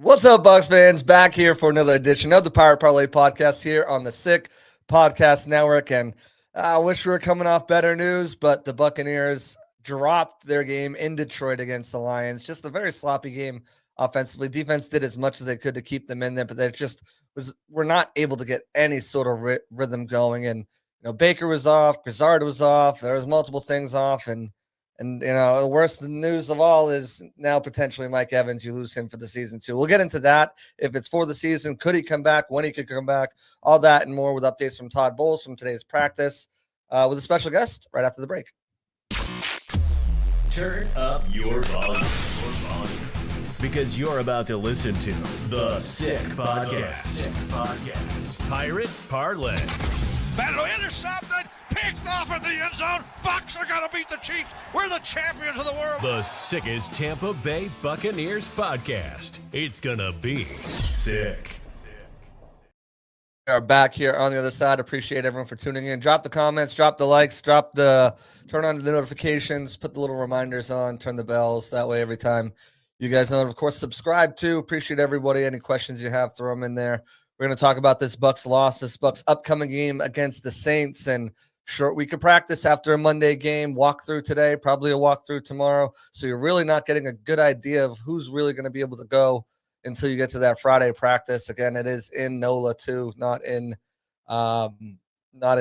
What's up, Bucs fans? Back here for another edition of the Pirate Parlay podcast here on the Sick Podcast Network. And I wish we were coming off better news, but the Buccaneers dropped their game in Detroit against the Lions. Just a very sloppy game offensively. Defense did as much as they could to keep them in there, but they just were not able to get any sort of rhythm going. And Baker was off, Grizzard was off. There was multiple things off, and the worst news of all is now potentially Mike Evans. You lose him for the season too. We'll get into that. If it's for the season, could he come back? When he could come back? All that and more with updates from Todd Bowles from today's practice with a special guest right after the break. Turn up your volume. Because you're about to listen to the Sick Podcast. Pirate Parlay. Battle intercepted, picked off in the end zone. Bucs are going to beat the Chiefs. We're the champions of the world. The sickest Tampa Bay Buccaneers podcast. It's going to be sick. We are back here on the other side. Appreciate everyone for tuning in. Drop the comments, drop the likes, turn on the notifications, put the little reminders on, turn the bells. That way every time you guys know. And of course, subscribe too. Appreciate everybody. Any questions you have, throw them in there. We're going to talk about this Bucs loss, this Bucs upcoming game against the Saints, and short week of practice after a Monday game. Walkthrough today, probably a walkthrough tomorrow. So you're really not getting a good idea of who's really going to be able to go until you get to that Friday practice. Again, it is in NOLA too, not in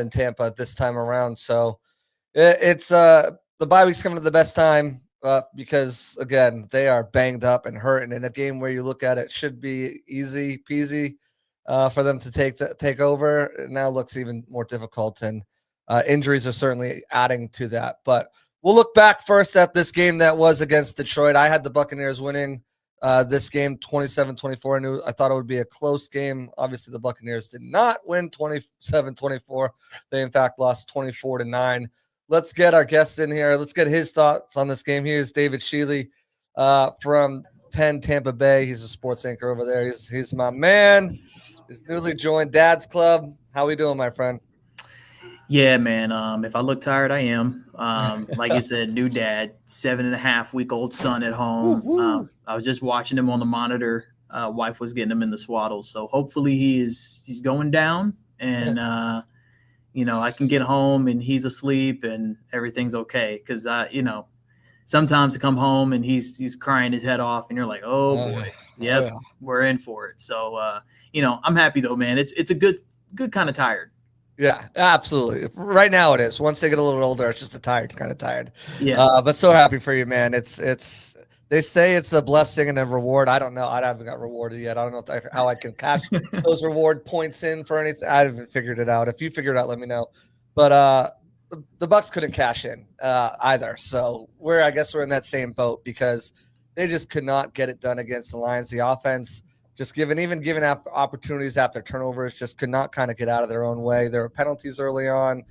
Tampa this time around. So it's the bye week's coming at the best time because again they are banged up and hurting. In a game where you look at it should be easy peasy. For them to take over, it now looks even more difficult, and injuries are certainly adding to that. But we'll look back first at this game that was against Detroit. I had the Buccaneers winning this game 27-24. I thought it would be a close game. Obviously, the Buccaneers did not win 27-24. They, in fact, lost 24-9. Let's get our guest in here. Let's get his thoughts on this game. Here's David Schiele from 10 Tampa Bay. He's a sports anchor over there. He's my man. His newly joined Dad's Club. How we doing, my friend? Yeah, man. If I look tired, I am. Like you said, new dad, 7.5-week-old son at home. I was just watching him on the monitor. Wife was getting him in the swaddle. So hopefully he's going down, and I can get home and he's asleep and everything's okay. Because sometimes to come home and he's crying his head off, and you're like, oh boy, yep, we're in for it. So I'm happy though, man. It's a good kind of tired. Yeah, absolutely. Right now it is. Once they get a little older, it's just kind of tired. Yeah. But so happy for you, man. It's they say it's a blessing and a reward. I don't know. I haven't got rewarded yet. I don't know how I can cash those reward points in for anything. I haven't figured it out. If you figure it out, let me know. But the Bucs couldn't cash in either. So I guess we're in that same boat because they just could not get it done against the Lions. The offense, just given opportunities after turnovers, just could not kind of get out of their own way. There were penalties early on,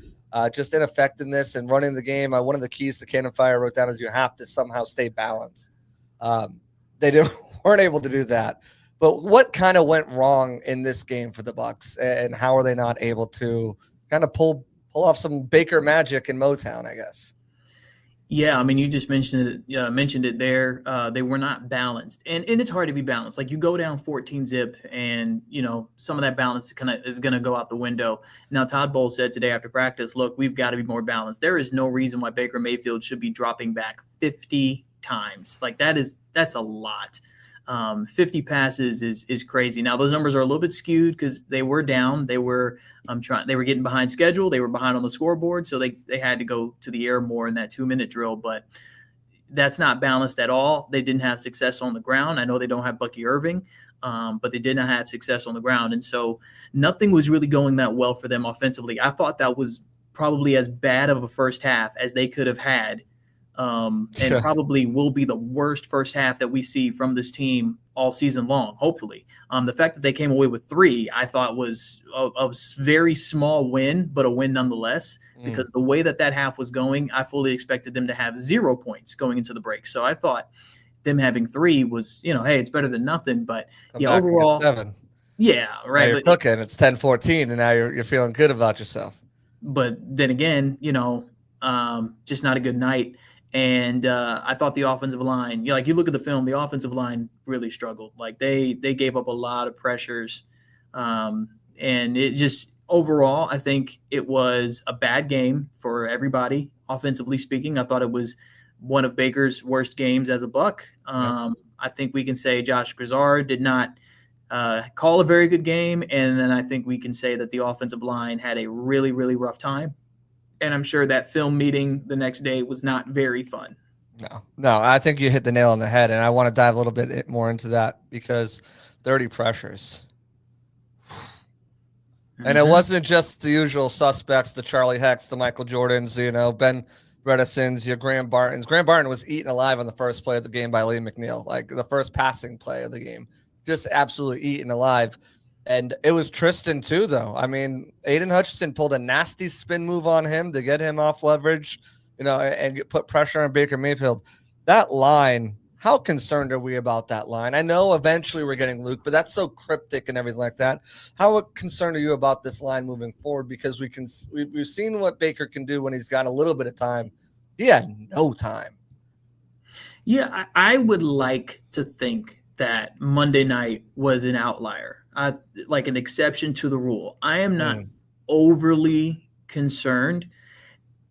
just ineffectiveness and running the game. One of the keys to Cannon Fire wrote down is you have to somehow stay balanced. They weren't able to do that. But what kind of went wrong in this game for the Bucs, and how are they not able to kind of pull off some Baker magic in Motown, I guess? Yeah, I mean, you just mentioned it there. They were not balanced, and it's hard to be balanced. Like you go down 14-zip, and some of that balance is going to go out the window. Now, Todd Bowles said today after practice, "Look, we've got to be more balanced. There is no reason why Baker Mayfield should be dropping back 50 times. Like that's a lot. 50 passes is crazy. Now those numbers are a little bit skewed because they were down. They were getting behind schedule. They were behind on the scoreboard, so they had to go to the air more in that 2-minute drill. But that's not balanced at all. They didn't have success on the ground. I know they don't have Bucky Irving, but they did not have success on the ground, and so nothing was really going that well for them offensively. I thought that was probably as bad of a first half as they could have had. And probably will be the worst first half that we see from this team all season long, hopefully. The fact that they came away with 3, I thought was a very small win, but a win nonetheless, because the way that half was going, I fully expected them to have 0 points going into the break. So I thought them having 3 was, hey, it's better than nothing. But overall, 7. Yeah, right. Now you're cooking. It's 10-14, and now you're feeling good about yourself. But then again, just not a good night. And I thought the offensive line, like you look at the film, the offensive line really struggled. Like they gave up a lot of pressures. And it just overall, I think it was a bad game for everybody, offensively speaking. I thought it was one of Baker's worst games as a Buck. I think we can say Josh Grizzard did not call a very good game. And then I think we can say that the offensive line had a really, really rough time. And I'm sure that film meeting the next day was not very fun. No, I think you hit the nail on the head. And I want to dive a little bit more into that because 30 pressures. And it wasn't just the usual suspects, the Charlie Hecks, the Michael Jordans, Ben Bredesen's, your Graham Bartons. Graham Barton was eaten alive on the first play of the game by Lee McNeil, like the first passing play of the game, just absolutely eaten alive. And it was Tristan too, though. I mean, Aiden Hutchinson pulled a nasty spin move on him to get him off leverage, and put pressure on Baker Mayfield. That line, how concerned are we about that line? I know eventually we're getting Luke, but that's so cryptic and everything like that. How concerned are you about this line moving forward? Because we've seen what Baker can do when he's got a little bit of time. He had no time. Yeah, I would like to think that Monday night was an outlier, like an exception to the rule. I am not overly concerned.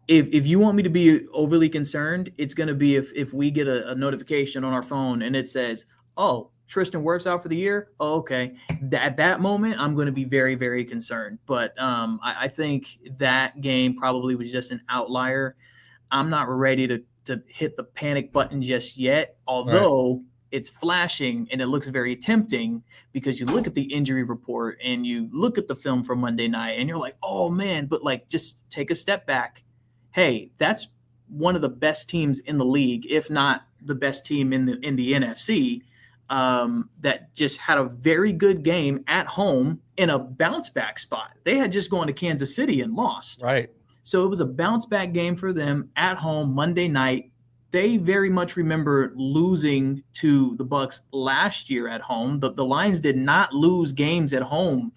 If you want me to be overly concerned, it's going to be if we get a notification on our phone and it says, oh, Tristan Wirfs out for the year. Oh, okay. At that moment, I'm going to be very, very concerned. But I think that game probably was just an outlier. I'm not ready to hit the panic button just yet, although it's flashing and it looks very tempting because you look at the injury report and you look at the film from Monday night and you're like, oh, man, but like just take a step back. Hey, that's one of the best teams in the league, if not the best team in the NFC, that just had a very good game at home in a bounce back spot. They had just gone to Kansas City and lost. Right. So it was a bounce back game for them at home Monday night. They very much remember losing to the Bucs last year at home. The Lions did not lose games at home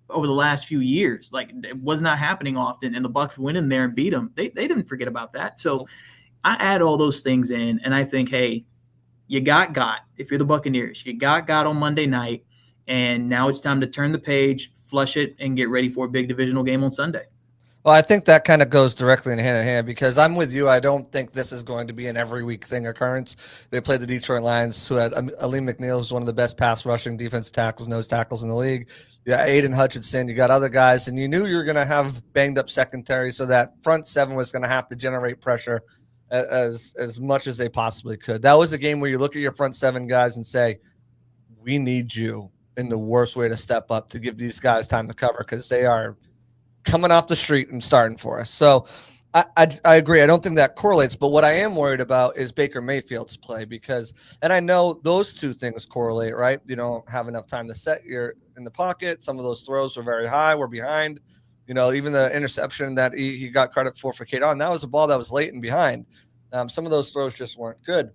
over the last few years. Like, it was not happening often, and the Bucs went in there and beat them. They didn't forget about that. So I add all those things in, and I think, hey, you got. If you're the Buccaneers, you got on Monday night, and now it's time to turn the page, flush it, and get ready for a big divisional game on Sunday. Well, I think that kind of goes directly in hand because I'm with you. I don't think this is going to be an every week thing occurrence. They played the Detroit Lions, who had Aleem McNeil, who's one of the best pass rushing defense tackles, nose tackles in the league. Yeah, Aiden Hutchinson, you got other guys, and you knew you were going to have banged up secondary, so that front seven was going to have to generate pressure as much as they possibly could. That was a game where you look at your front seven guys and say, we need you in the worst way to step up to give these guys time to cover because they are coming off the street and starting for us. So I agree. I don't think that correlates, but what I am worried about is Baker Mayfield's play and I know those two things correlate, right? You don't have enough time to set your in the pocket. Some of those throws were very high. We're behind. Even the interception that he got credit for Kadon, that was a ball that was late and behind. Some of those throws just weren't good.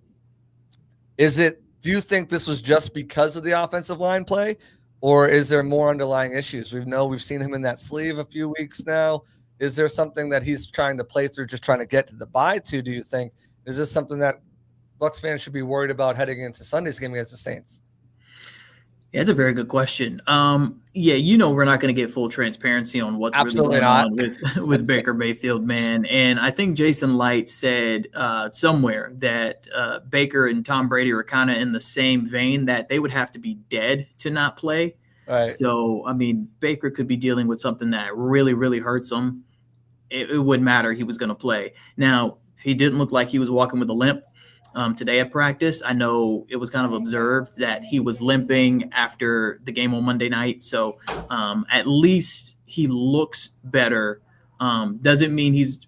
Do you think this was just because of the offensive line play? Or is there more underlying issues? We've seen him in that sleeve a few weeks now. Is there something that he's trying to play through, just trying to get to the bye to, do you think? Is this something that Bucs fans should be worried about heading into Sunday's game against the Saints? Yeah, that's a very good question. We're not going to get full transparency on what's Absolutely really going on with Baker Mayfield, man. And I think Jason Light said somewhere that Baker and Tom Brady are kind of in the same vein, that they would have to be dead to not play. Right. So, I mean, Baker could be dealing with something that really, really hurts him. It wouldn't matter. He was going to play. Now, he didn't look like he was walking with a limp. Today at practice, I know it was kind of observed that he was limping after the game on Monday night. So at least he looks better. Doesn't mean he's,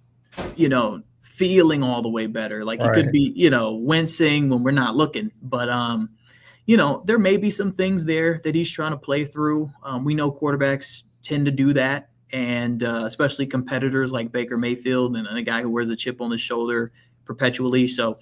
feeling all the way better. Like, he could be, wincing when we're not looking. But, there may be some things there that he's trying to play through. We know quarterbacks tend to do that. And especially competitors like Baker Mayfield and a guy who wears a chip on his shoulder perpetually. So,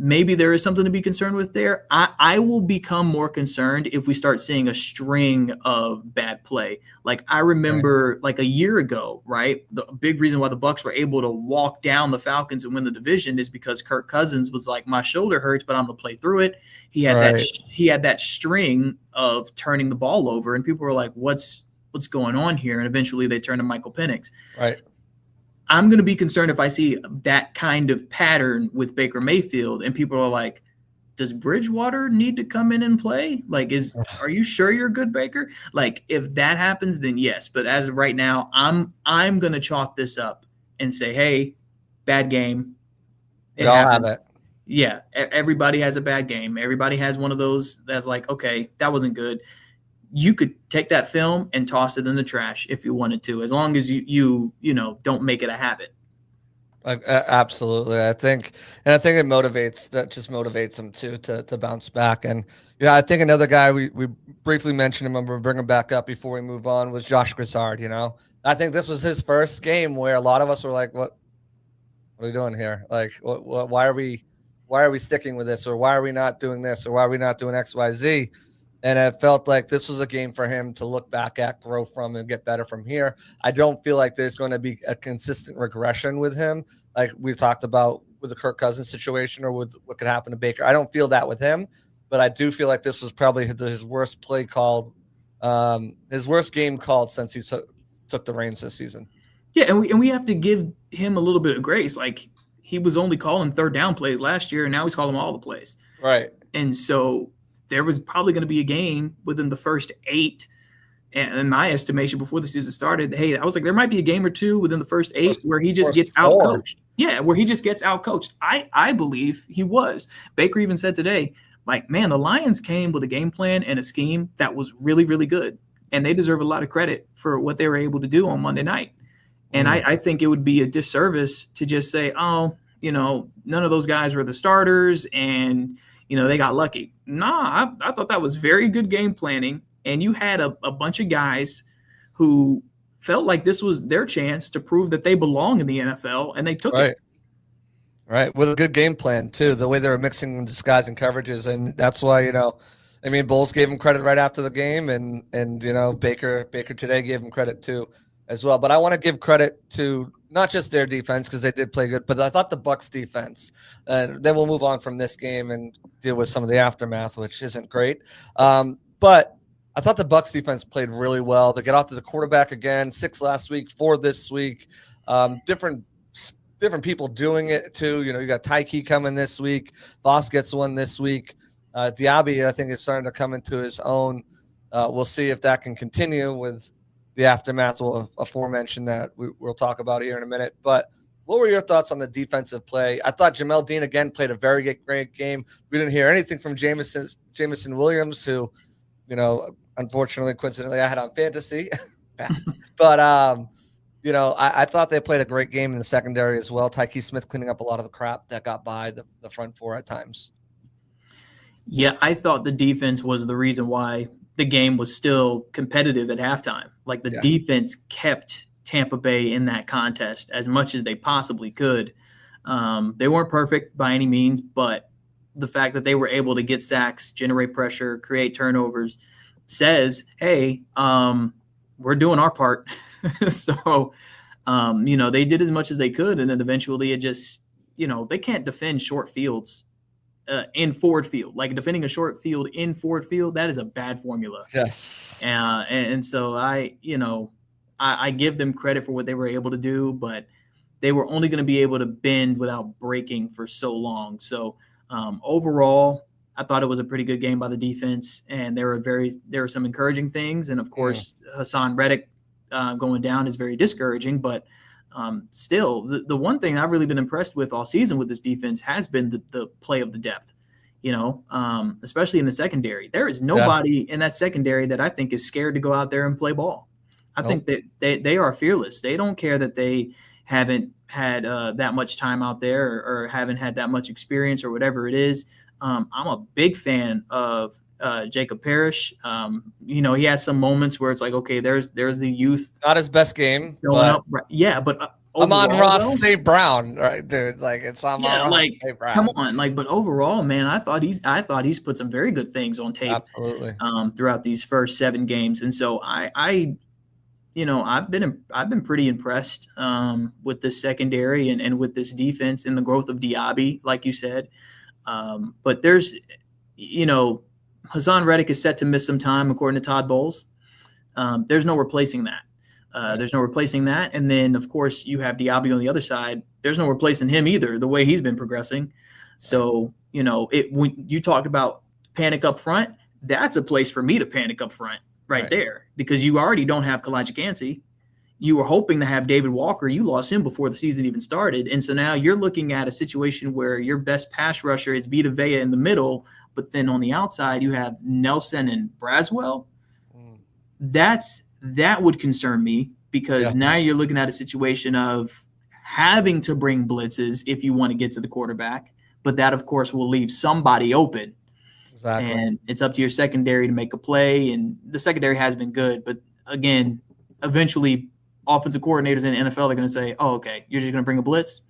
maybe there is something to be concerned with there. I will become more concerned if we start seeing a string of bad play. Like I remember like a year ago, right? The big reason why the Bucs were able to walk down the Falcons and win the division is because Kirk Cousins was like, my shoulder hurts, but I'm going to play through it. He had that string of turning the ball over, and people were like, what's going on here? And eventually they turned to Michael Penix. Right. I'm going to be concerned if I see that kind of pattern with Baker Mayfield and people are like, does Bridgewater need to come in and play? Like, are you sure you're good, Baker? Like, if that happens, then yes. But as of right now, I'm going to chalk this up and say, hey, bad game. We all have it. Yeah, everybody has a bad game. Everybody has one of those that's like, okay, that wasn't good. You could take that film and toss it in the trash if you wanted to, as long as you don't make it a habit. Absolutely. I think it motivates them too to bounce back. And I think another guy we briefly mentioned him, I'm going to bring him back up before we move on, was Josh Grizzard. I think this was his first game where a lot of us were like, what are we doing here? Like, why are we sticking with this, or why are we not doing this, or why are we not doing X, Y, Z? And it felt like this was a game for him to look back at, grow from, and get better from here. I don't feel like there's going to be a consistent regression with him, like we talked about with the Kirk Cousins situation or with what could happen to Baker. I don't feel that with him, but I do feel like this was probably his worst play called, his worst game called since he took the reins this season. Yeah, and we have to give him a little bit of grace. Like, he was only calling third down plays last year, and now he's calling all the plays. Right. And so there was probably going to be a game within the first 8, and in my estimation before the season started, hey, I was like, there might be a game or two within the first 8 where he just gets outcoached. Yeah, where he just gets outcoached. I believe he was. Baker even said today, like, man, the Lions came with a game plan and a scheme that was really, really good, and they deserve a lot of credit for what they were able to do on Monday night. And I think it would be a disservice to just say, oh, none of those guys were the starters and – they got lucky. Nah, I thought that was very good game planning. And you had a bunch of guys who felt like this was their chance to prove that they belong in the NFL, and they took it. Right. With a good game plan, too, the way they were mixing disguise and coverages. And that's why, Bowles gave him credit right after the game. And Baker today gave him credit, too, as well. But I want to give credit to not just their defense, because they did play good, but I thought the Bucs defense, and then we'll move on from this game and deal with some of the aftermath, which isn't great. But I thought the Bucs defense played really well. They get off to the quarterback again, 6 last week, 4 this week. Different people doing it too. You got Tyke coming this week. Voss gets one this week. Diaby, I think, is starting to come into his own. We'll see if that can continue with the aftermath aforementioned that we'll talk about here in a minute. But what were your thoughts on the defensive play? I thought Jamel Dean again played a very great game. We didn't hear anything from Jameson Williams, who, unfortunately, coincidentally, I had on fantasy. But I thought they played a great game in the secondary as well. Tyke Smith cleaning up a lot of the crap that got by the front four at times. Yeah, I thought the defense was the reason why the game was still competitive at halftime. Like, the defense kept Tampa Bay in that contest as much as they possibly could. They weren't perfect by any means, but the fact that they were able to get sacks, generate pressure, create turnovers says, hey, we're doing our part. So, they did as much as they could. And then eventually it just, they can't defend short fields in Ford Field. Like, defending a short field in Ford Field, that is a bad formula. Yes. And so I give them credit for what they were able to do, but they were only going to be able to bend without breaking for so long. So overall, I thought it was a pretty good game by the defense, and there were some encouraging things. And of course, Hassan Reddick going down is very discouraging, but still, the one thing I've really been impressed with all season with this defense has been the play of the depth, especially in the secondary. There is nobody in that secondary that I think is scared to go out there and play ball. I think that they are fearless. They don't care that they haven't had that much time out there or haven't had that much experience or whatever it is. I'm a big fan of Jacob Parrish. He has some moments where it's like, okay, there's the youth. Not his best game. But I'm on overall, Ross though, St. Brown, right, dude? Like I'm yeah, on Ross like St. Brown. come on, like, but overall, man, I thought he's put some very good things on tape Absolutely. throughout these first 7 games, and so I've been pretty impressed with this secondary and with this defense and the growth of Diaby, like you said. But there's, Hassan Reddick is set to miss some time, according to Todd Bowles. There's no replacing that. There's no replacing that. And then, of course, you have Diaby on the other side. There's no replacing him either, the way he's been progressing. So, when you talked about panic up front, that's a place for me to panic up front right there, because you already don't have Kalijah Kancey. You were hoping to have David Walker. You lost him before the season even started. And so now you're looking at a situation where your best pass rusher is Vita Vea in the middle, but then on the outside you have Nelson and Braswell. That would concern me, because now you're looking at a situation of having to bring blitzes if you want to get to the quarterback, but that, of course, will leave somebody open. Exactly. And it's up to your secondary to make a play, and the secondary has been good. But, again, eventually offensive coordinators in the NFL are going to say, oh, okay, you're just going to bring a blitz?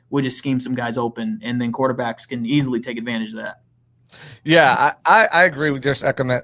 We'll just scheme some guys open, and then quarterbacks can easily take advantage of that. Yeah, I agree with your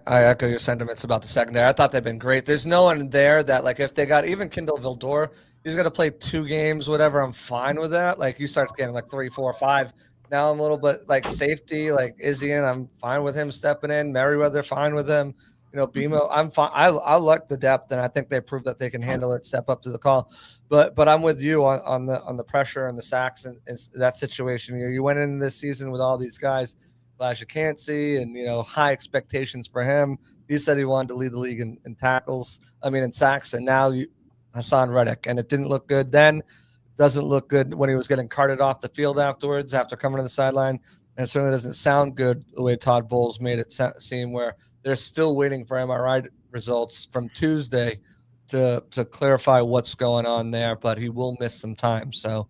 I echo your sentiments about the secondary. I thought they've been great. There's no one there that, like, if they got even Kindle Vildor, he's going to play 2 games, whatever. I'm fine with that. Like, you start getting like 3, 4, 5. Now I'm a little bit like safety, like Izzy, and I'm fine with him stepping in. Merriweather, fine with him. BMO, I'm fine. I like the depth, and I think they proved that they can handle it, step up to the call. But I'm with you on the pressure and the sacks and that situation. You went into this season with all these guys, Kalijah Kancey, and high expectations for him. He said he wanted to lead the league in in sacks, and now Hassan Reddick, and it didn't look good then. Doesn't look good when he was getting carted off the field afterwards after coming to the sideline, and it certainly doesn't sound good the way Todd Bowles made it seem, where they're still waiting for MRI results from Tuesday to clarify what's going on there, but he will miss some time. So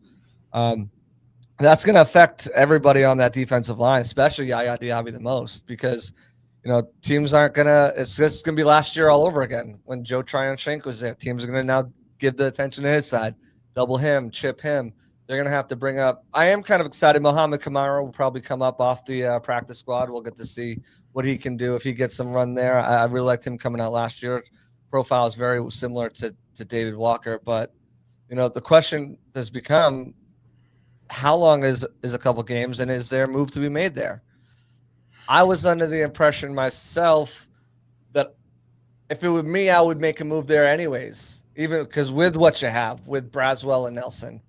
that's going to affect everybody on that defensive line, especially Yaya Diaby the most, because teams aren't going to – it's just going to be last year all over again when Joe Tryon-Shank was there. Teams are going to now give the attention to his side, double him, chip him. They're going to have to bring up – I am kind of excited. Mohamed Kamara will probably come up off the practice squad. We'll get to see what he can do if he gets some run there. I really liked him coming out last year. Profile is very similar to David Walker. But, the question has become, how long is a couple games, and is there a move to be made there? I was under the impression myself that if it were me, I would make a move there anyways, even because with what you have with Braswell and Nelson.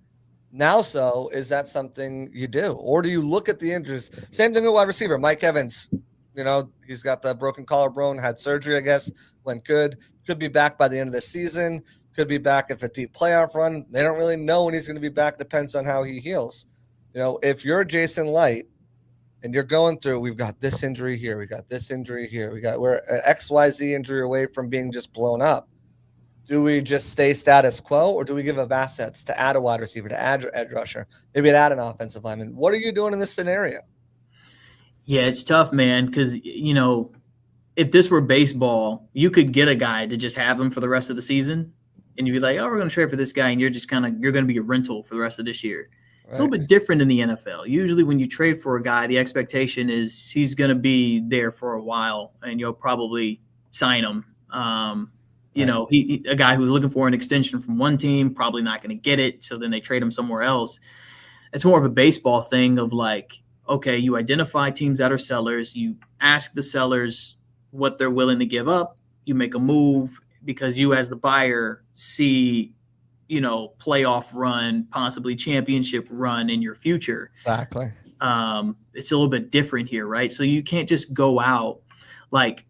Now, is that something you do? Or do you look at the injuries? Same thing with wide receiver. Mike Evans, he's got the broken collarbone, had surgery, I guess, went good. Could be back by the end of the season. Could be back if a deep playoff run. They don't really know when he's going to be back. Depends on how he heals. If you're Jason Light and you're going through, we've got this injury here, we got this injury here, we're an XYZ injury away from being just blown up. Do we just stay status quo, or do we give up assets to add a wide receiver, to add edge rusher, maybe to add an offensive lineman? What are you doing in this scenario? Yeah, it's tough, man, because, if this were baseball, you could get a guy to just have him for the rest of the season, and you'd be like, oh, we're going to trade for this guy, and you're going to be a rental for the rest of this year. Right. It's a little bit different in the NFL. Usually when you trade for a guy, the expectation is he's going to be there for a while, and you'll probably sign him. A guy who's looking for an extension from one team, probably not going to get it, so then they trade him somewhere else. It's more of a baseball thing of like, okay, you identify teams that are sellers, you ask the sellers what they're willing to give up, you make a move because you as the buyer see, playoff run, possibly championship run in your future. Exactly. It's a little bit different here, right? So you can't just go out like,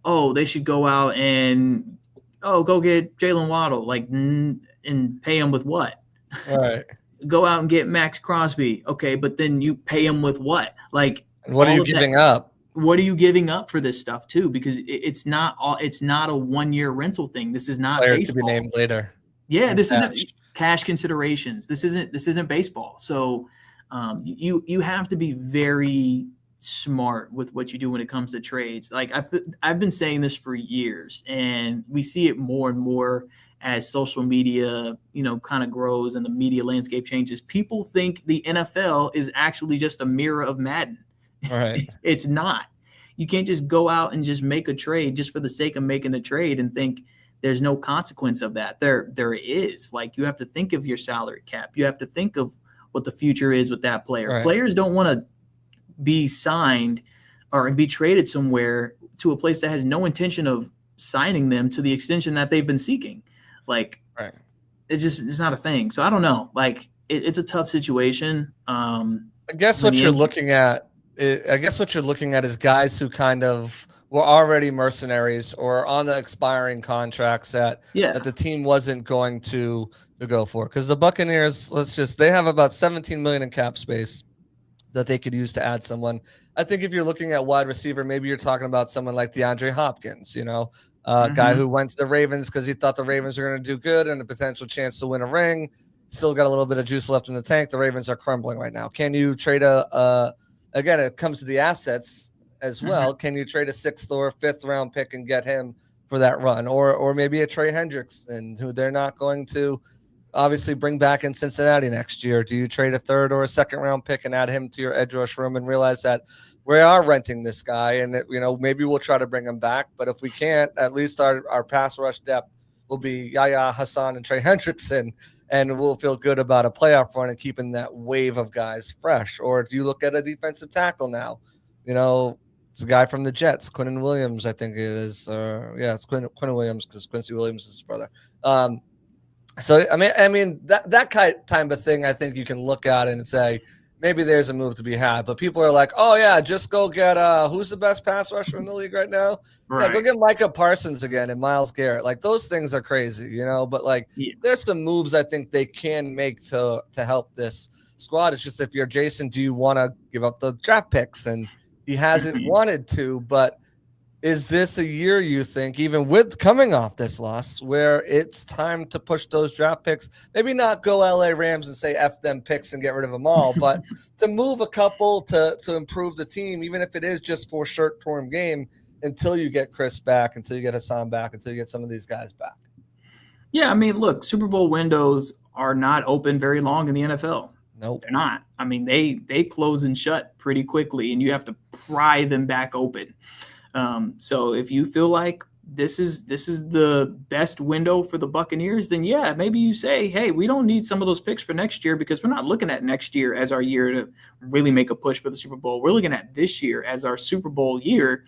oh, they should go out and – go get Jalen Waddle, and pay him with what? All right. Go out and get Max Crosby. Okay, but then you pay him with what? Like, what are you giving up? What are you giving up for this stuff too? Because it's not a 1-year rental thing. This is not Player baseball. To be named later. Yeah, this isn't cash considerations. This isn't baseball. So you have to be very smart with what you do when it comes to trades. Like I've been saying this for years, and we see it more and more as social media, kind of grows and the media landscape changes. People think the NFL is actually just a mirror of Madden. Right. It's not. You can't just go out and just make a trade just for the sake of making a trade and think there's no consequence of that. There is. Like, you have to think of your salary cap. You have to think of what the future is with that player. Right. Players don't want to be signed or be traded somewhere to a place that has no intention of signing them to the extension that they've been seeking. Like, right. It's not a thing. So I don't know. Like, it's a tough situation. I guess what you're looking at is guys who kind of were already mercenaries or on the expiring contracts that the team wasn't going to go for. Because the Buccaneers, they have about $17 million in cap space that they could use to add someone. I think if you're looking at wide receiver, maybe you're talking about someone like DeAndre Hopkins, guy who went to the Ravens because he thought the Ravens were going to do good and a potential chance to win a ring. Still got a little bit of juice left in the tank. The Ravens are crumbling right now. Can you trade again, it comes to the assets as well. Can you trade a 6th or 5th round pick and get him for that run? Or maybe a Trey Hendrickson, who they're not going to obviously bring back in Cincinnati next year. Do you trade a 3rd or a 2nd round pick and add him to your edge rush room and realize that we are renting this guy and maybe we'll try to bring him back, but if we can't, at least our pass rush depth will be Yahya Hassan and Trey Hendrickson, and we'll feel good about a playoff run and keeping that wave of guys fresh. Or do you look at a defensive tackle now? It's a guy from the Jets, Quinnen Williams, I think it is. It's Quinnen Williams because Quincy Williams is his brother. So I mean that kind of thing, I think you can look at it and say maybe there's a move to be had. But people are like, oh yeah, just go get who's the best pass rusher in the league right now? Right. Yeah, go get Micah Parsons again and Myles Garrett. Like, those things are crazy, But there's some moves I think they can make to help this squad. It's just, if you're Jason, do you want to give up the draft picks? And he hasn't wanted to, but is this a year, you think, even with coming off this loss, where it's time to push those draft picks? Maybe not go LA Rams and say F them picks and get rid of them all, but to move a couple to improve the team, even if it is just for short-term game, until you get Chris back, until you get Hassan back, until you get some of these guys back. Yeah, I mean, look, Super Bowl windows are not open very long in the NFL. Nope. They're not. I mean, they close and shut pretty quickly, and you have to pry them back open. So if you feel like this is the best window for the Buccaneers, then yeah, maybe you say, hey, we don't need some of those picks for next year, because we're not looking at next year as our year to really make a push for the Super Bowl. We're looking at this year as our Super Bowl year.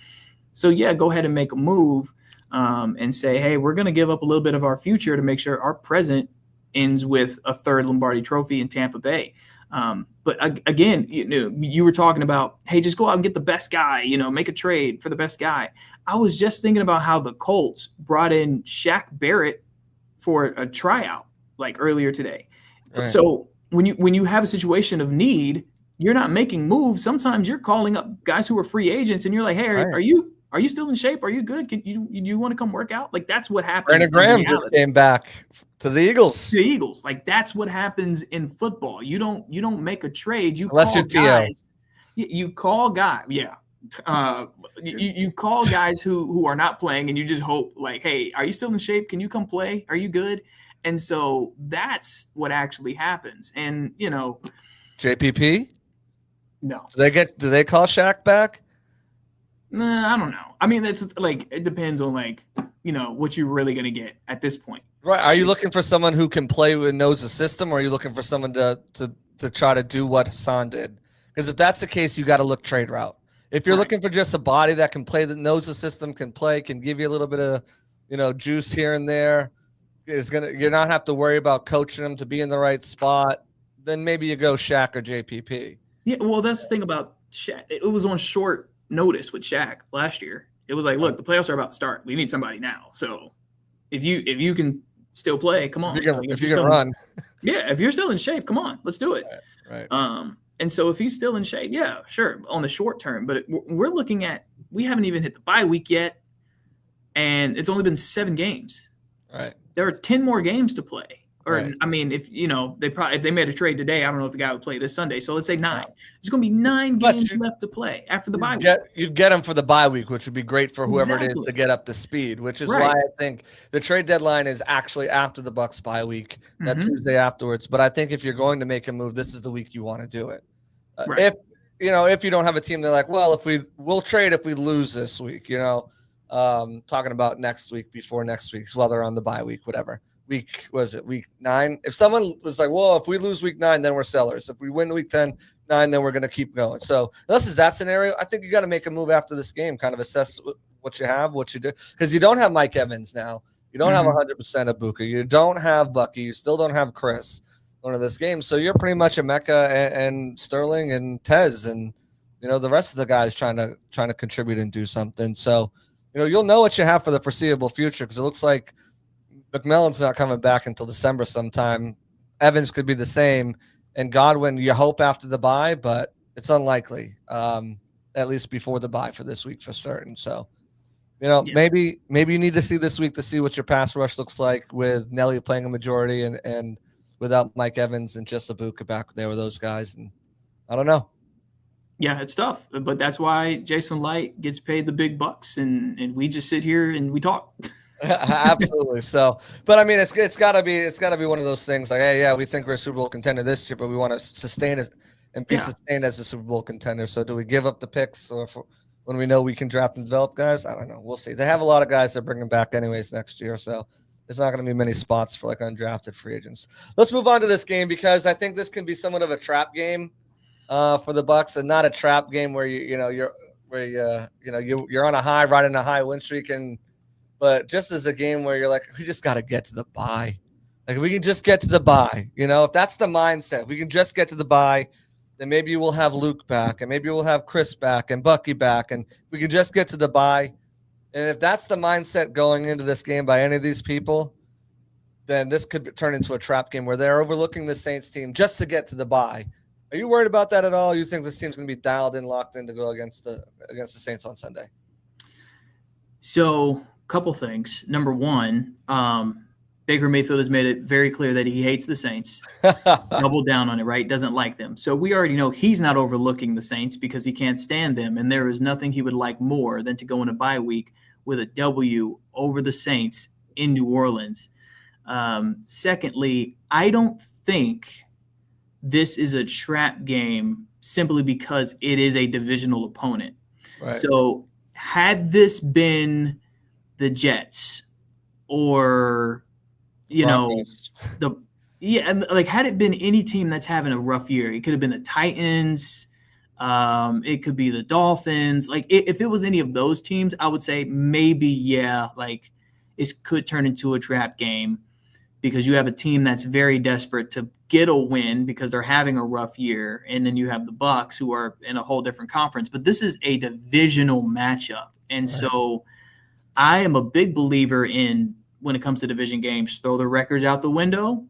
So yeah, go ahead and make a move and say, hey, we're going to give up a little bit of our future to make sure our present ends with a 3rd Lombardi trophy in Tampa Bay. But again, you were talking about, hey, just go out and get the best guy, make a trade for the best guy. I was just thinking about how the Colts brought in Shaq Barrett for a tryout like earlier today. Right. So when you have a situation of need, you're not making moves. Sometimes you're calling up guys who are free agents and you're like, hey, are you still in shape? Are you good? You want to come work out? Like, that's what happens. Brandon Graham just came back to the Eagles. Like, that's what happens in football. You don't make a trade. Unless you're guys. You call guys. Yeah. You call guys who are not playing, and you just hope, like, hey, are you still in shape? Can you come play? Are you good? And so that's what actually happens. And JPP. No. Do they call Shaq back? Nah, I don't know. I mean, it's like, it depends on what you're really going to get at this point. Right. Are you looking for someone who can play and knows the system, or are you looking for someone to try to do what Hassan did? Because if that's the case, you got to look trade route. If you're looking for just a body that can play, that knows the system, can play, can give you a little bit of juice here and there, you're not have to worry about coaching them to be in the right spot, then maybe you go Shaq or JPP. Yeah, well, that's the thing about Shaq. It was on short notice with Shaq last year. It was like, look, the playoffs are about to start. We need somebody now. So if you can still play, come on. If you can run. Yeah, if you're still in shape, come on, let's do it. Right. And so if he's still in shape, yeah, sure, on the short term. But we're looking at, we haven't even hit the bye week yet, and it's only been 7 games. Right. There are 10 more games to play. Or, Right. I mean, if they made a trade today, I don't know if the guy would play this Sunday. So let's say 9. There's going to be 9 games left to play after the bye week. You'd get them for the bye week, which would be great for whoever it is Exactly. to get up to speed, which is Right. why I think the trade deadline is actually after the Bucs bye week, that Mhm. Tuesday afterwards. But I think if you're going to make a move, this is the week you want to do it. Right. If you don't have a team, they're like, well, we'll trade if we lose this week, talking about next week before next week's, while they're on the bye week, whatever. Week 9? If someone was like, well, if we lose week 9, then we're sellers. If we win week 10, 9, then we're going to keep going. So unless it's that scenario, I think you got to make a move after this game, kind of assess what you have, what you do. Because you don't have Mike Evans now. You don't have 100% of Buka. You don't have Bucky. You still don't have Chris going to this game. So you're pretty much a Mecca and Sterling and Tez and, the rest of the guys trying to contribute and do something. So, you'll know what you have for the foreseeable future, because it looks like McMillan's not coming back until December sometime. Evans could be the same. And Godwin, you hope after the bye, but it's unlikely, at least before the bye for this week for certain. So, maybe you need to see this week to see what your pass rush looks like with Nelly playing a majority and without Mike Evans and just Ibuka back there with those guys. And I don't know. Yeah, it's tough, but that's why Jason Light gets paid the big bucks, and we just sit here and we talk. Absolutely. So, but I mean, it's gotta be one of those things like, hey, yeah, we think we're a Super Bowl contender this year, but we want to sustain it and be sustained as a Super Bowl contender. So do we give up the picks when we know we can draft and develop guys? I don't know. We'll see. They have a lot of guys they're bringing back anyways next year. So there's not going to be many spots for like undrafted free agents. Let's move on to this game, because I think this can be somewhat of a trap game for the Bucs, and not a trap game where you're on a high, riding a high win streak, but just as a game where you're like, we just got to get to the bye. Like, we can just get to the bye. If that's the mindset, we can just get to the bye, then maybe we'll have Luke back, and maybe we'll have Chris back and Bucky back, and we can just get to the bye. And if that's the mindset going into this game by any of these people, then this could turn into a trap game where they're overlooking the Saints team just to get to the bye. Are you worried about that at all? You think this team's going to be dialed in, locked in to go against the Saints on Sunday? So, couple things. Number one, Baker Mayfield has made it very clear that he hates the Saints. Double down on it, right? Doesn't like them. So we already know he's not overlooking the Saints because he can't stand them, and there is nothing he would like more than to go in a bye week with a W over the Saints in New Orleans. Secondly, I don't think this is a trap game simply because it is a divisional opponent. Right. So had this been the Jets or, Broncos. had it been any team that's having a rough year, it could have been the Titans. It could be the Dolphins. Like, if it was any of those teams, I would say maybe, it could turn into a trap game, because you have a team that's very desperate to get a win because they're having a rough year. And then you have the Bucs, who are in a whole different conference. But this is a divisional matchup. And so I am a big believer in, when it comes to division games, throw the records out the window.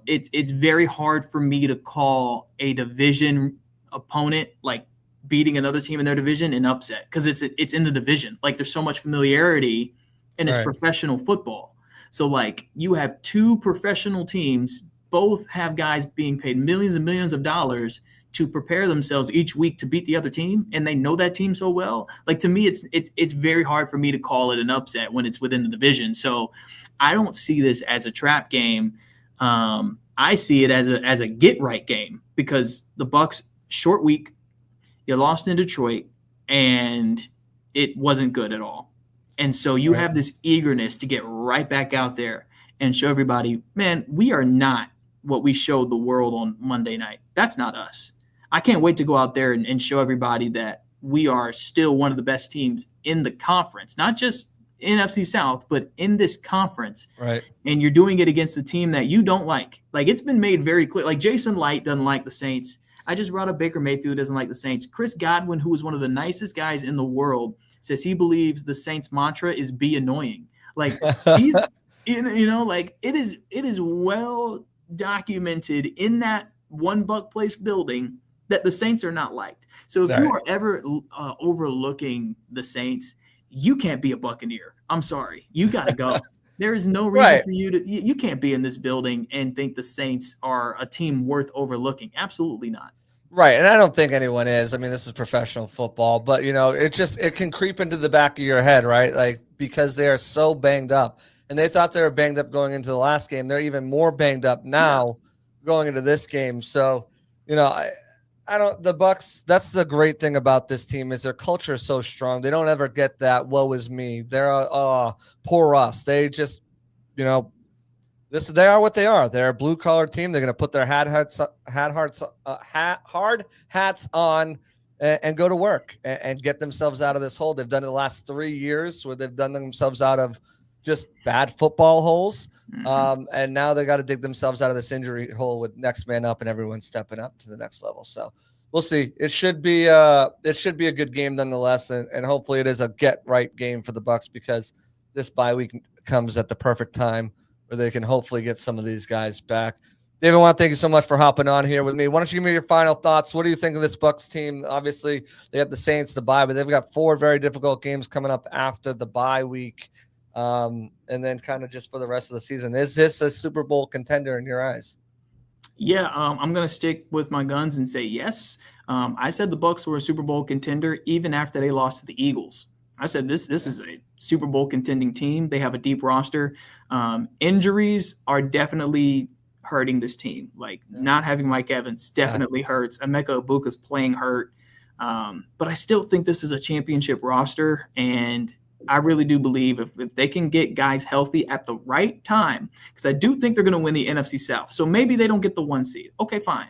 It's very hard for me to call a division opponent like beating another team in their division an upset, because it's in the division. Like, there's so much familiarity, and it's professional football. So, like, you have two professional teams, both have guys being paid millions and millions of dollars to prepare themselves each week to beat the other team, and they know that team so well. Like, to me, it's very hard for me to call it an upset when it's within the division. So I don't see this as a trap game. I see it as a get right game, because the Bucs, short week, you lost in Detroit, and it wasn't good at all. And so you have this eagerness to get right back out there and show everybody, man, we are not what we showed the world on Monday night. That's not us. I can't wait to go out there and show everybody that we are still one of the best teams in the conference, not just NFC South, but in this conference. Right. And you're doing it against a team that you don't like. Like, it's been made very clear. Like, Jason Light doesn't like the Saints. I just brought up Baker Mayfield doesn't like the Saints. Chris Godwin, who is one of the nicest guys in the world, says he believes the Saints mantra is be annoying. Like, he's, like, it is well documented in that One Buck Place building that the Saints are not liked. So if you are ever overlooking the Saints, you can't be a Buccaneer. I'm sorry. You got to go. There is no reason for you to. You can't be in this building and think the Saints are a team worth overlooking. Absolutely not. Right, and I don't think anyone is. I mean, this is professional football, but it can creep into the back of your head, right? Like, because they are so banged up, and they thought they were banged up going into the last game. They're even more banged up now going into this game. So, I don't. The Bucs. That's the great thing about this team is their culture is so strong. They don't ever get that "woe is me." They're poor us. They just, they are what they are. They're a blue collar team. They're going to put their hard hats on and go to work and get themselves out of this hole. They've done it the last 3 years where they've done themselves out of just bad football holes. And now they got to dig themselves out of this injury hole with next man up and everyone stepping up to the next level. So we'll see. It should be a good game nonetheless. And hopefully it is a get right game for the Bucs because this bye week comes at the perfect time where they can hopefully get some of these guys back. David, I want to thank you so much for hopping on here with me. Why don't you give me your final thoughts? What do you think of this Bucs team? Obviously, they have the Saints to bye, but they've got 4 very difficult games coming up after the bye week. And then kind of just for the rest of the season. Is this a Super Bowl contender in your eyes? Yeah, I'm going to stick with my guns and say yes. I said the Bucs were a Super Bowl contender even after they lost to the Eagles. I said this is a Super Bowl contending team. They have a deep roster. Injuries are definitely hurting this team. Like not having Mike Evans definitely hurts. Emeka Egbuka's playing hurt. But I still think this is a championship roster. And I really do believe if they can get guys healthy at the right time, because I do think they're going to win the NFC South. So maybe they don't get the 1 seed. Okay, fine.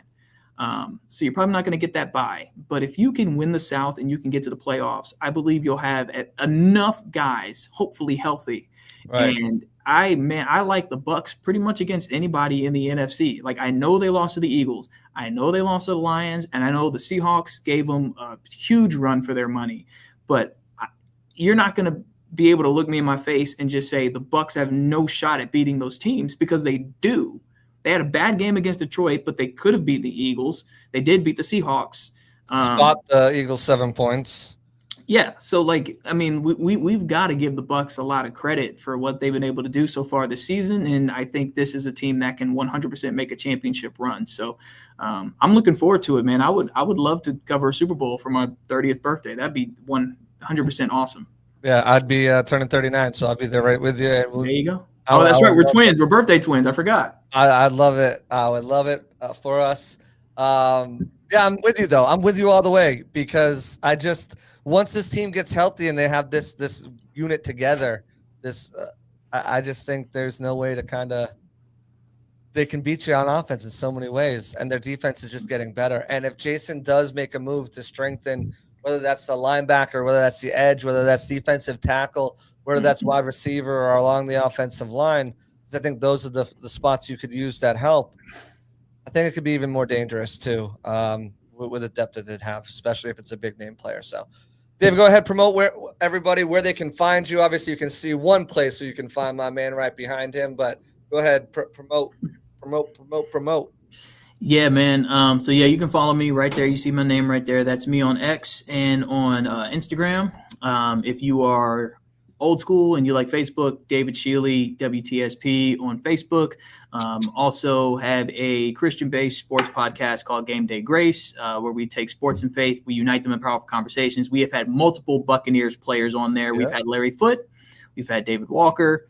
So you're probably not going to get that bye. But if you can win the South and you can get to the playoffs, I believe you'll have enough guys, hopefully healthy. Right. And I like the Bucs pretty much against anybody in the NFC. Like I know they lost to the Eagles. I know they lost to the Lions. And I know the Seahawks gave them a huge run for their money. But you're not going to be able to look me in my face and just say the Bucs have no shot at beating those teams because they do. They had a bad game against Detroit, but they could have beat the Eagles. They did beat the Seahawks. Spot the Eagles 7 points. Yeah, so we've got to give the Bucs a lot of credit for what they've been able to do so far this season, and I think this is a team that can 100% make a championship run. So I'm looking forward to it, man. I would love to cover a Super Bowl for my 30th birthday. That'd be 100% awesome. Yeah, I'd be turning 39, so I'll be there right with you. There you go. Oh, that's right. We're twins. We're birthday twins. I forgot. I'd love it. I would love it for us. Yeah, I'm with you, though. I'm with you all the way because once this team gets healthy and they have this unit together, I just think there's no way to they can beat you on offense in so many ways, and their defense is just getting better. And if Jason does make a move to strengthen, whether that's the linebacker, whether that's the edge, whether that's defensive tackle, whether that's wide receiver or along the offensive line, I think those are the spots you could use that help. I think it could be even more dangerous too, with the depth that they'd have, especially if it's a big name player. So, Dave, go ahead, promote where they can find you. Obviously, you can see one place so you can find my man right behind him, but go ahead, promote. Yeah, man. So you can follow me right there. You see my name right there. That's me on X and on Instagram. If you are old school and you like Facebook, David Schiele, WTSP on Facebook. Also have a Christian-based sports podcast called Game Day Grace, where we take sports and faith, we unite them in powerful conversations. We have had multiple Buccaneers players on there. Yeah. We've had Larry Foote. We've had David Walker.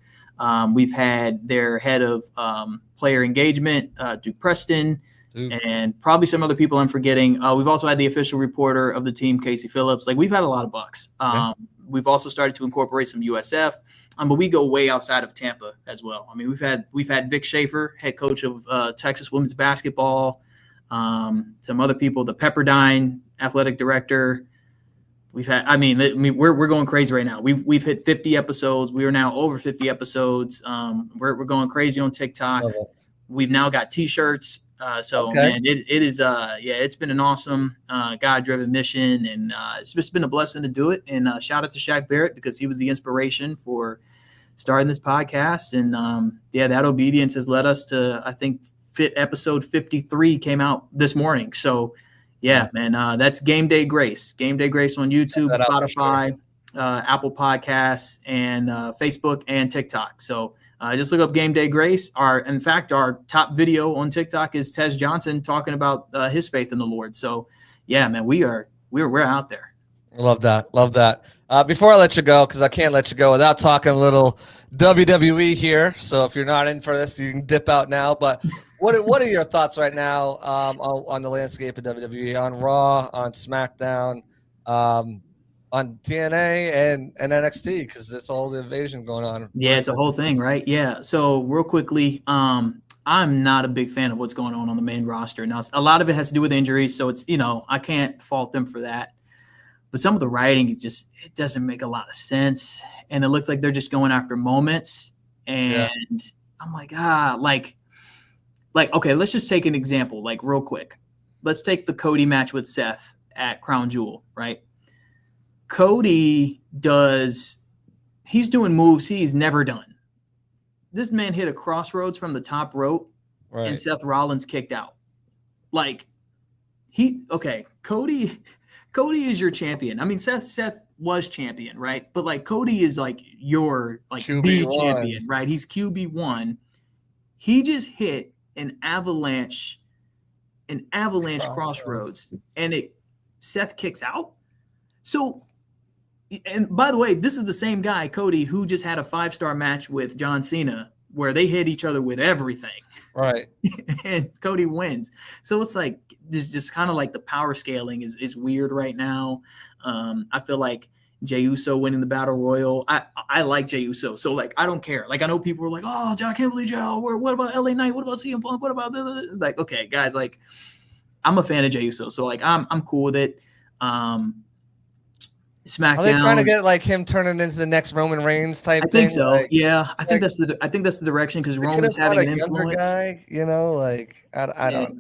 We've had their head of player engagement, Duke Preston, and probably some other people I'm forgetting. We've also had the official reporter of the team, Casey Phillips. Like, we've had a lot of Bucs. We've also started to incorporate some USF, but we go way outside of Tampa as well. I mean, we've had Vic Schaefer, head coach of Texas women's basketball, some other people, the Pepperdine athletic director. We've had, we're going crazy right now. We've hit 50 episodes. We are now over 50 episodes. We're going crazy on TikTok. We've now got T-shirts. Man, it is, it's been an awesome God-driven mission, and it's just been a blessing to do it. And shout out to Shaq Barrett because he was the inspiration for starting this podcast. And that obedience has led us to, I think, episode 53 came out this morning. So, man, that's Game Day Grace. Game Day Grace on YouTube, Spotify. Apple Podcasts, and Facebook and TikTok. So just look up Game Day Grace. In fact, our top video on TikTok is Tez Johnson talking about his faith in the Lord. So yeah, man, we're out there. Love that. Love that. Before I let you go, because I can't let you go without talking a little WWE here. So if you're not in for this, you can dip out now. But what are your thoughts right now on the landscape of WWE, on Raw, on SmackDown, on TNA and NXT? Because it's all the invasion going on. Yeah, it's a whole thing, right? Yeah. So real quickly, I'm not a big fan of what's going on the main roster. Now, a lot of it has to do with injuries. So it's, I can't fault them for that. But some of the writing it doesn't make a lot of sense. And it looks like they're just going after moments. And I'm like, okay, let's just take an example, like real quick. Let's take the Cody match with Seth at Crown Jewel, right? Cody he's doing moves he's never done. This man hit a crossroads from the top rope, and Seth Rollins kicked out. Cody is your champion. I mean, Seth was champion, right? But Cody is your QB1. The champion, right? He's QB1. He just hit an avalanche crossroads, and Seth kicks out. So, and by the way, this is the same guy, Cody, who just had a 5-star match with John Cena where they hit each other with everything. Right. And Cody wins. So it's this just kind of the power scaling is weird right now. I feel like Jey Uso winning the Battle Royal. I like Jey Uso. So I don't care. I know people are like, oh, I can't believe Jey. What about LA Knight? What about CM Punk? What about this? Okay, guys, I'm a fan of Jey Uso. So I'm cool with it. SmackDown. Are they trying to get him turning into the next Roman Reigns type thing? I think so. I think that's the direction, because Roman's having an influence. Guy, I don't.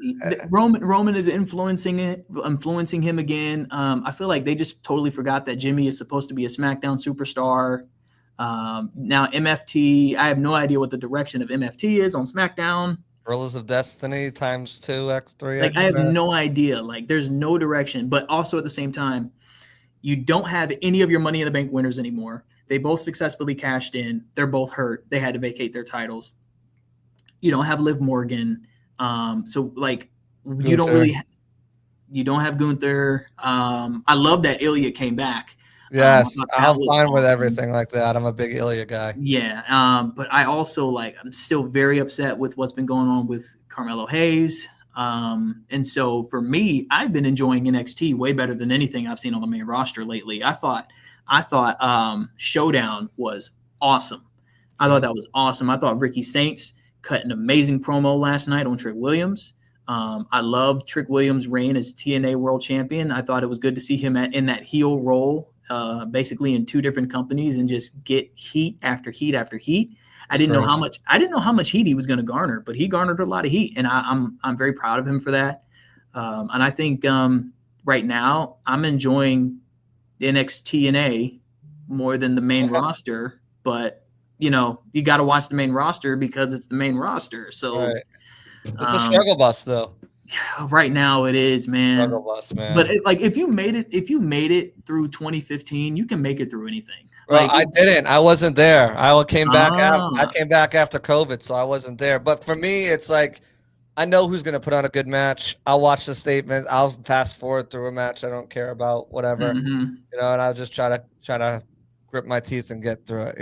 Roman is influencing him again. I feel like they just totally forgot that Jimmy is supposed to be a SmackDown superstar. Now MFT, I have no idea what the direction of MFT is on SmackDown. Gorillas of Destiny times 2x3. I have no idea. There's no direction, but also at the same time, you don't have any of your Money in the Bank winners anymore. They both successfully cashed in. They're both hurt. They had to vacate their titles. You don't have Liv Morgan. So you don't have Gunther. I love that Ilya came back. Yes, I'm fine with everything like that. I'm a big Ilya guy. Yeah. But I also I'm still very upset with what's been going on with Carmelo Hayes. And so for me, I've been enjoying NXT way better than anything I've seen on the main roster lately. I thought Showdown was awesome. I thought that was awesome. I thought Ricky Saints cut an amazing promo last night on Trick Williams. I loved Trick Williams' reign as TNA World Champion. I thought it was good to see him in that heel role, basically in 2 different companies, and just get heat after heat after heat. I didn't know how much heat he was going to garner, but he garnered a lot of heat, and I'm very proud of him for that. And I think right now I'm enjoying NXT more than the main roster. But you got to watch the main roster because it's the main roster. So it's a struggle bus, though. Yeah, right now it is, man. Struggle bus, man. But if you made it through 2015, you can make it through anything. Well, I didn't. I wasn't there. I came back. I came back after COVID, so I wasn't there. But for me, it's I know who's going to put on a good match. I'll watch the statement. I'll fast forward through a match. I don't care about whatever, and I'll just try to grip my teeth and get through it.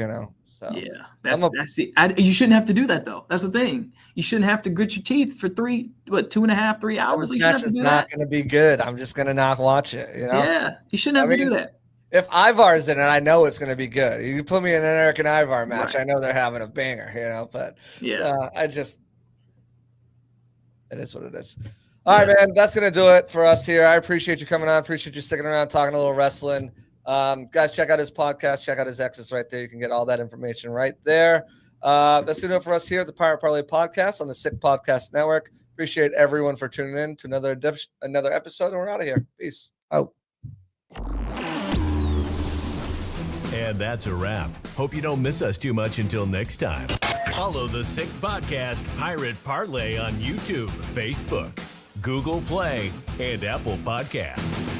So yeah, that's it. You shouldn't have to do that though. That's the thing. You shouldn't have to grit your teeth for 2.5, 3 hours. This match is not going to be good. I'm just going to not watch it. Yeah, you shouldn't have to do that. If Ivar's in it, I know it's going to be good. You put me in an Eric and Ivar match, I know they're having a banger, but it is what it is. All right, man, that's going to do it for us here. I appreciate you coming on. Appreciate you sticking around, talking a little wrestling. Guys, check out his podcast. Check out his X's right there. You can get all that information right there. That's going to do it for us here at the Pirate Parlay Podcast on the Sick Podcast Network. Appreciate everyone for tuning in to another episode, and we're out of here. Peace out. And that's a wrap. Hope you don't miss us too much until next time. Follow the Sick Podcast Pirate Parlay on YouTube, Facebook, Google Play, and Apple Podcasts.